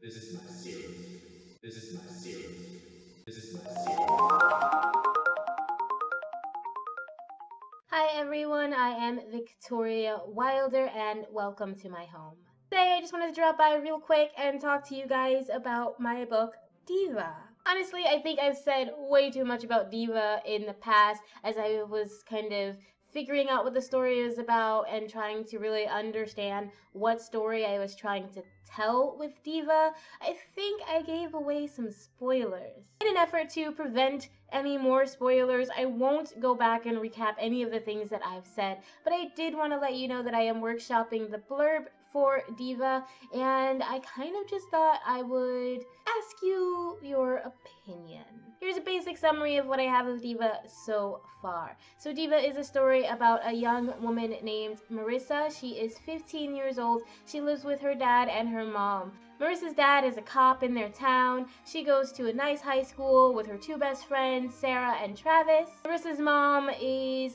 This is my series. This is my series. This is my series. Hi everyone, I am Victoria Wilder and welcome to my home. Today I just wanted to drop by real quick and talk to you guys about my book, Diva. Honestly, I think I've said way too much about Diva in the past as I was kind of figuring out what the story is about and trying to really understand what story I was trying to tell with Diva. I think I gave away some spoilers. In an effort to prevent any more spoilers, I won't go back and recap any of the things that I've said, but I did want to let you know that I am workshopping the blurb for Diva, and I kind of just thought I would ask you your opinion. Here's a basic summary of what I have of Diva so far. So Diva is a story about a young woman named Marissa. She is 15 years old. She lives with her dad and her mom. Marissa's dad is a cop in their town. She goes to a nice high school with her two best friends, Sarah and Travis. Marissa's mom is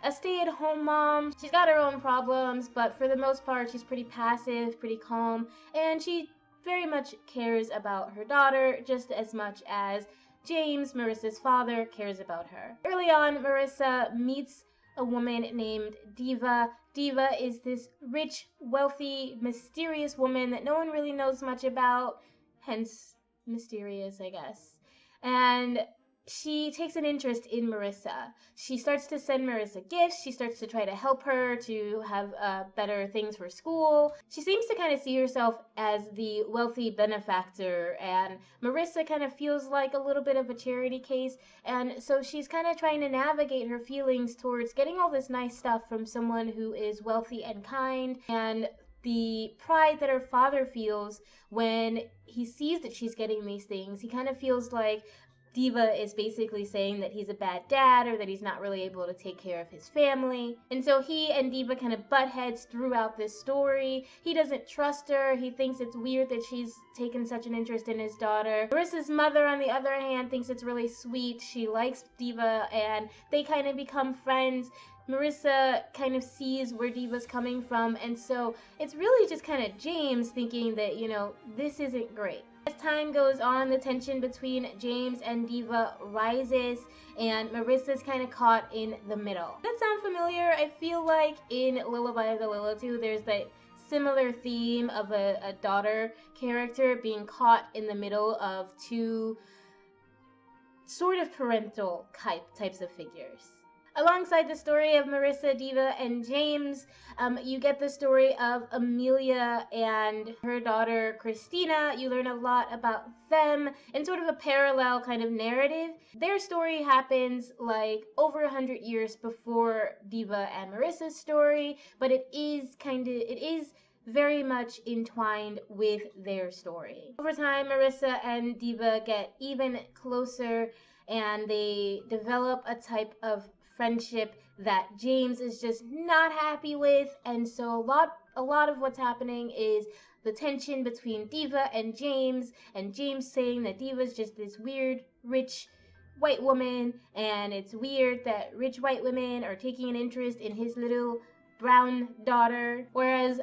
a stay-at-home mom. She's got her own problems, but for the most part, she's pretty passive, pretty calm, and she very much cares about her daughter just as much as James, Marissa's father, cares about her. Early on, Marissa meets a woman named Diva. Diva is this rich, wealthy, mysterious woman that no one really knows much about, hence mysterious, I guess. And she takes an interest in Marissa. She starts to send Marissa gifts. She starts to try to help her to have better things for school. She seems to kind of see herself as the wealthy benefactor, and Marissa kind of feels like a little bit of a charity case, and so she's kind of trying to navigate her feelings towards getting all this nice stuff from someone who is wealthy and kind, and the pride that her father feels when he sees that she's getting these things. He kind of feels like Diva is basically saying that he's a bad dad or that he's not really able to take care of his family. And so he and Diva kind of butt heads throughout this story. He doesn't trust her. He thinks it's weird that she's taken such an interest in his daughter. Marissa's mother, on the other hand, thinks it's really sweet. She likes Diva and they kind of become friends. Marissa kind of sees where Diva's coming from, and so it's really just kind of James thinking that, this isn't great. As time goes on, the tension between James and Diva rises, and Marissa's kind of caught in the middle. Does that sound familiar? I feel like in Lullaby of the Lilitu, there's that similar theme of a daughter character being caught in the middle of two sort of parental types of figures. Alongside the story of Marissa, Diva, and James, you get the story of Amelia and her daughter Christina. You learn a lot about them in sort of a parallel kind of narrative. Their story happens like over 100 years before Diva and Marissa's story, but it is very much entwined with their story. Over time, Marissa and Diva get even closer, and they develop a type of friendship that James is just not happy with, and so a lot of what's happening is the tension between Diva and James saying that Diva's just this weird, rich white woman, and it's weird that rich white women are taking an interest in his little brown daughter, whereas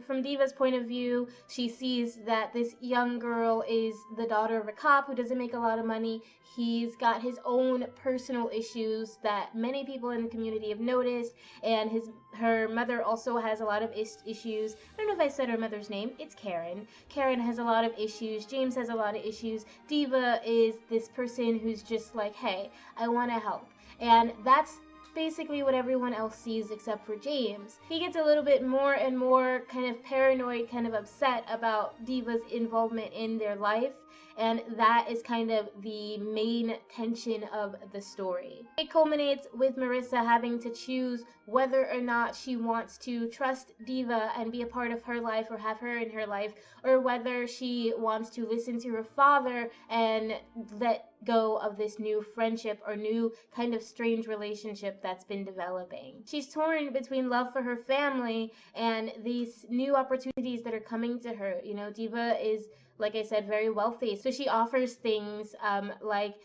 from Diva's point of view, she sees that this young girl is the daughter of a cop who doesn't make a lot of money. He's got his own personal issues that many people in the community have noticed, and her mother also has a lot of issues. I don't know if I said her mother's name. It's Karen. Karen has a lot of issues. James has a lot of issues. Diva is this person who's just like, hey, I want to help. And that's basically what everyone else sees except for James. He gets a little bit more and more kind of paranoid, kind of upset about Diva's involvement in their life, and that is kind of the main tension of the story. It culminates with Marissa having to choose whether or not she wants to trust Diva and be a part of her life or have her in her life, or whether she wants to listen to her father and let go of this new friendship or new kind of strange relationship that's been developing. She's torn between love for her family and these new opportunities that are coming to her. Diva is, like I said, very wealthy, so she offers things like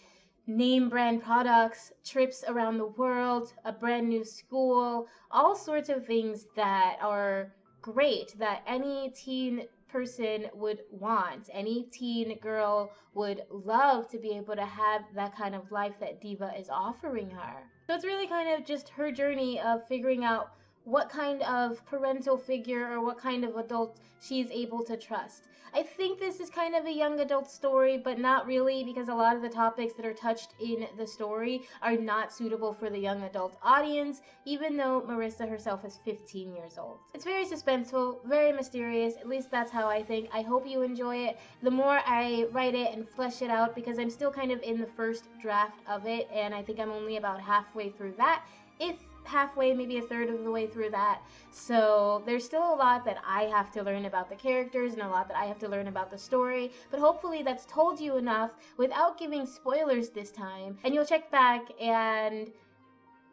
name brand products, trips around the world, a brand new school, all sorts of things that are great that any teen person would want. Any teen girl would love to be able to have that kind of life that Diva is offering her. So it's really kind of just her journey of figuring out what kind of parental figure or what kind of adult she's able to trust. I think this is kind of a young adult story, but not really, because a lot of the topics that are touched in the story are not suitable for the young adult audience, even though Marissa herself is 15 years old. It's very suspenseful, very mysterious, at least that's how I think. I hope you enjoy it. The more I write it and flesh it out, because I'm still kind of in the first draft of it, and I think I'm only about halfway through that, if halfway, maybe a third of the way through that. So there's still a lot that I have to learn about the characters and a lot that I have to learn about the story, but hopefully that's told you enough without giving spoilers this time, and you'll check back and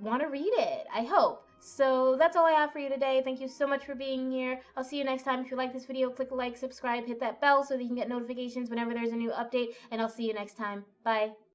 want to read it, I hope. So that's all I have for you today. Thank you so much for being here. I'll see you next time. If you like this video, click like, subscribe, hit that bell so that you can get notifications whenever there's a new update, and I'll see you next time. Bye.